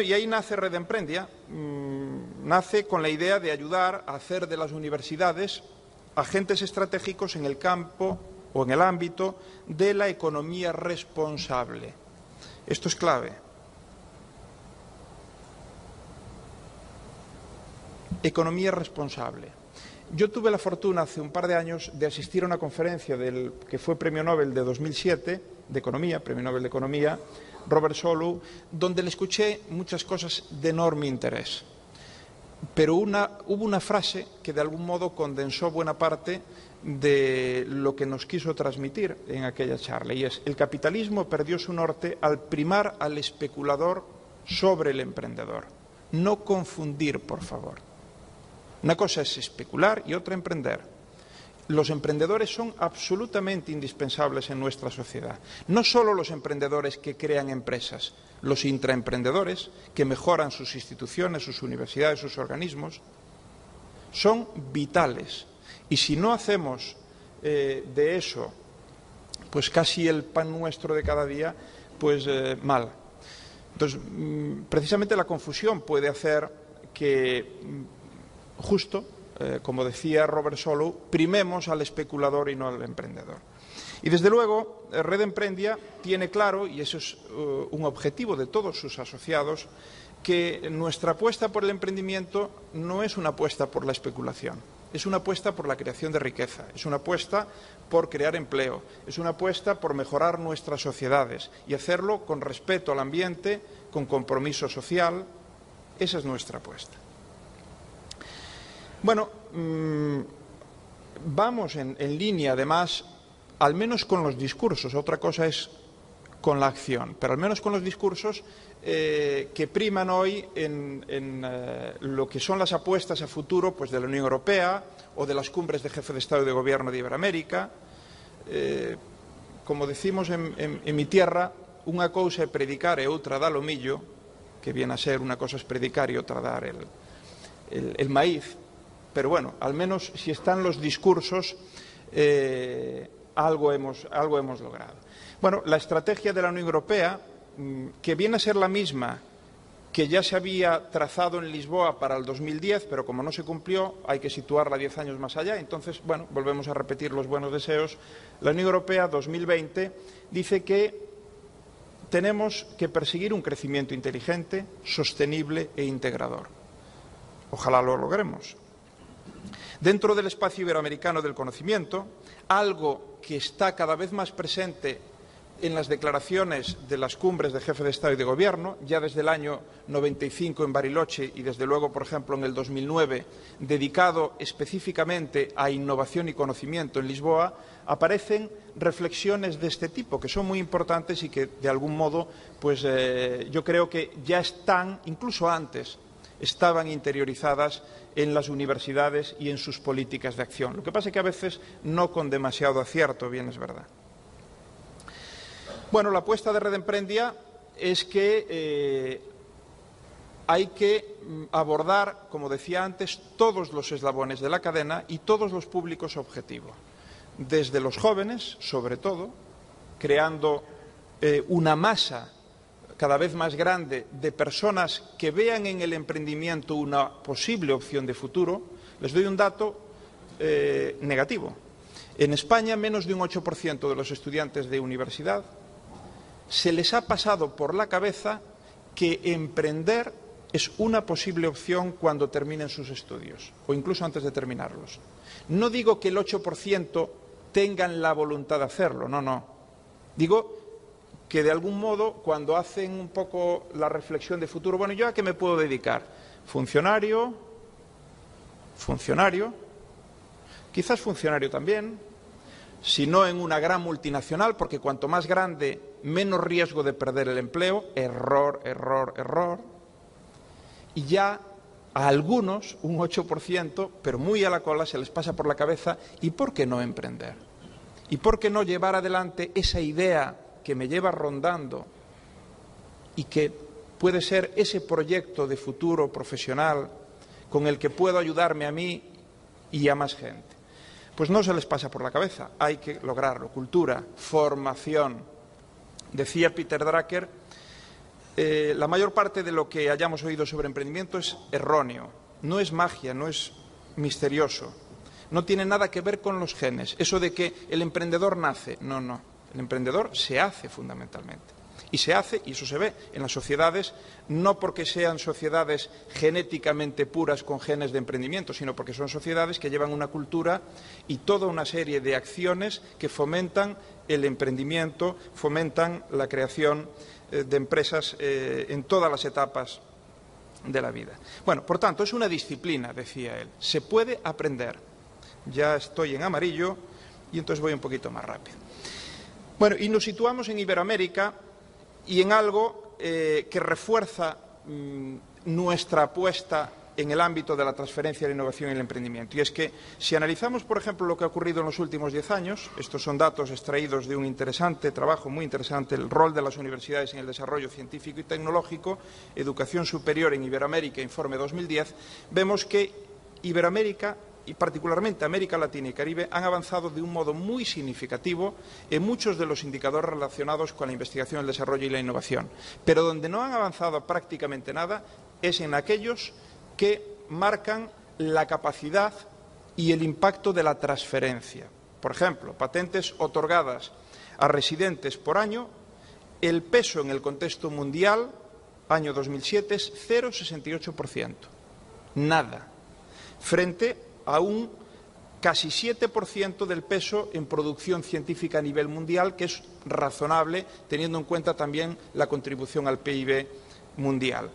Y ahí nace Red Emprendia, nace con la idea de ayudar a hacer de las universidades agentes estratégicos en el campo o en el ámbito de la economía responsable. Esto es clave. Economía responsable. Yo tuve la fortuna hace un par de años de asistir a una conferencia que fue Premio Nobel de 2007, de Economía, Premio Nobel de Economía, Robert Solow, donde le escuché muchas cosas de enorme interés. Pero hubo una frase que de algún modo condensó buena parte de lo que nos quiso transmitir en aquella charla, y es: el capitalismo perdió su norte al primar al especulador sobre el emprendedor. No confundir, por favor. Una cosa es especular y otra emprender. Los emprendedores son absolutamente indispensables en nuestra sociedad. No solo los emprendedores que crean empresas, los intraemprendedores que mejoran sus instituciones, sus universidades, sus organismos, son vitales. Y si no hacemos de eso pues casi el pan nuestro de cada día, pues mal. Entonces, precisamente la confusión puede hacer que justo, como decía Robert Solow, primemos al especulador y no al emprendedor. Y desde luego, Red Emprendia tiene claro, y eso es un objetivo de todos sus asociados, que nuestra apuesta por el emprendimiento no es una apuesta por la especulación, es una apuesta por la creación de riqueza, es una apuesta por crear empleo, es una apuesta por mejorar nuestras sociedades y hacerlo con respeto al ambiente, con compromiso social. Esa es nuestra apuesta. Bueno, vamos en línea, además, al menos con los discursos. Otra cosa es con la acción, pero al menos con los discursos que priman hoy en lo que son las apuestas a futuro pues de la Unión Europea o de las cumbres de jefe de Estado y de Gobierno de Iberoamérica. Como decimos en mi tierra, unha cousa é predicar e outra dar o millo, que viene a ser una cosa es predicar y otra dar el maíz. Pero bueno, al menos si están los discursos, algo hemos logrado. Bueno, la estrategia de la Unión Europea, que viene a ser la misma que ya se había trazado en Lisboa para el 2010, pero como no se cumplió, hay que situarla 10 años más allá. Entonces, bueno, volvemos a repetir los buenos deseos. La Unión Europea 2020 dice que tenemos que perseguir un crecimiento inteligente, sostenible e integrador. Ojalá lo logremos. Dentro del espacio iberoamericano del conocimiento, algo que está cada vez más presente en las declaraciones de las cumbres de jefe de Estado y de Gobierno, ya desde el año 95 en Bariloche y desde luego, por ejemplo, en el 2009, dedicado específicamente a innovación y conocimiento en Lisboa, aparecen reflexiones de este tipo que son muy importantes y que, de algún modo, pues yo creo que ya están, incluso antes, estaban interiorizadas en las universidades y en sus políticas de acción. Lo que pasa es que a veces no con demasiado acierto, bien es verdad. Bueno, la apuesta de Red Emprendia es que hay que abordar, como decía antes, todos los eslabones de la cadena y todos los públicos objetivo. Desde los jóvenes, sobre todo, creando una masa cada vez más grande de personas que vean en el emprendimiento una posible opción de futuro. Les doy un dato negativo. En España, menos de un 8% de los estudiantes de universidad se les ha pasado por la cabeza que emprender es una posible opción cuando terminen sus estudios o incluso antes de terminarlos. No digo que el 8% tengan la voluntad de hacerlo, no. Digo que de algún modo, cuando hacen un poco la reflexión de futuro, bueno, ¿yo a qué me puedo dedicar? Funcionario, quizás funcionario también, si no en una gran multinacional, porque cuanto más grande, menos riesgo de perder el empleo, error. Y ya a algunos, un 8%, pero muy a la cola, se les pasa por la cabeza, ¿y por qué no emprender? ¿Y por qué no llevar adelante esa idea que me lleva rondando y que puede ser ese proyecto de futuro profesional con el que puedo ayudarme a mí y a más gente? Pues no se les pasa por la cabeza, hay que lograrlo. Cultura, formación. Decía Peter Drucker La mayor parte de lo que hayamos oído sobre emprendimiento es erróneo, no es magia, no es misterioso, no tiene nada que ver con los genes. Eso de que el emprendedor nace, no, el emprendedor se hace fundamentalmente. Y se hace, y eso se ve en las sociedades, no porque sean sociedades genéticamente puras con genes de emprendimiento, sino porque son sociedades que llevan una cultura y toda una serie de acciones que fomentan el emprendimiento, fomentan la creación de empresas en todas las etapas de la vida. Bueno, por tanto, es una disciplina, decía él. Se puede aprender. Ya estoy en amarillo y entonces voy un poquito más rápido. Bueno, y nos situamos en Iberoamérica y en algo que refuerza nuestra apuesta en el ámbito de la transferencia, la innovación y el emprendimiento. Y es que si analizamos, por ejemplo, lo que ha ocurrido en los últimos 10 años, estos son datos extraídos de un interesante trabajo, muy interesante, el rol de las universidades en el desarrollo científico y tecnológico, educación superior en Iberoamérica, informe 2010, vemos que Iberoamérica y particularmente América Latina y Caribe han avanzado de un modo muy significativo en muchos de los indicadores relacionados con la investigación, el desarrollo y la innovación. Pero donde no han avanzado prácticamente nada es en aquellos que marcan la capacidad y el impacto de la transferencia. Por ejemplo, patentes otorgadas a residentes por año, el peso en el contexto mundial, año 2007, es 0,68%. Nada. Frente a un casi 7% del peso en producción científica a nivel mundial, que es razonable teniendo en cuenta también la contribución al PIB mundial.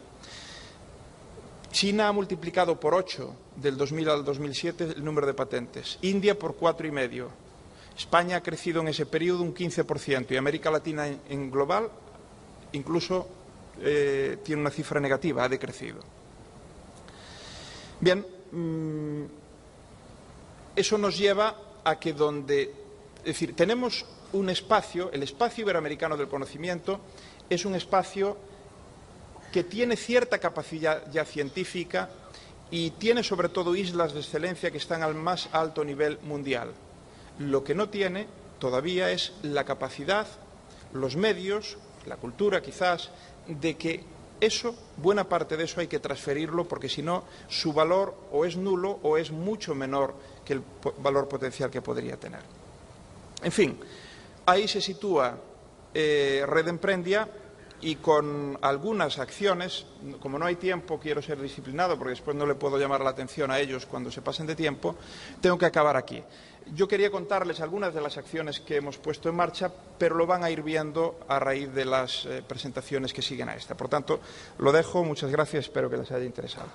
China ha multiplicado por 8 del 2000 al 2007 el número de patentes, India por 4,5, España ha crecido en ese periodo un 15% y América Latina en global incluso tiene una cifra negativa, ha decrecido. Bien, eso nos lleva a que es decir, tenemos un espacio, el espacio iberoamericano del conocimiento es un espacio que tiene cierta capacidad ya científica y tiene sobre todo islas de excelencia que están al más alto nivel mundial. Lo que no tiene todavía es la capacidad, los medios, la cultura quizás, de que eso, buena parte de eso hay que transferirlo porque si no su valor o es nulo o es mucho menor que el valor potencial que podría tener. En fin, ahí se sitúa Red Emprendia y con algunas acciones, como no hay tiempo, quiero ser disciplinado porque después no le puedo llamar la atención a ellos cuando se pasen de tiempo, tengo que acabar aquí. Yo quería contarles algunas de las acciones que hemos puesto en marcha, pero lo van a ir viendo a raíz de las presentaciones que siguen a esta. Por tanto, lo dejo. Muchas gracias. Espero que les haya interesado.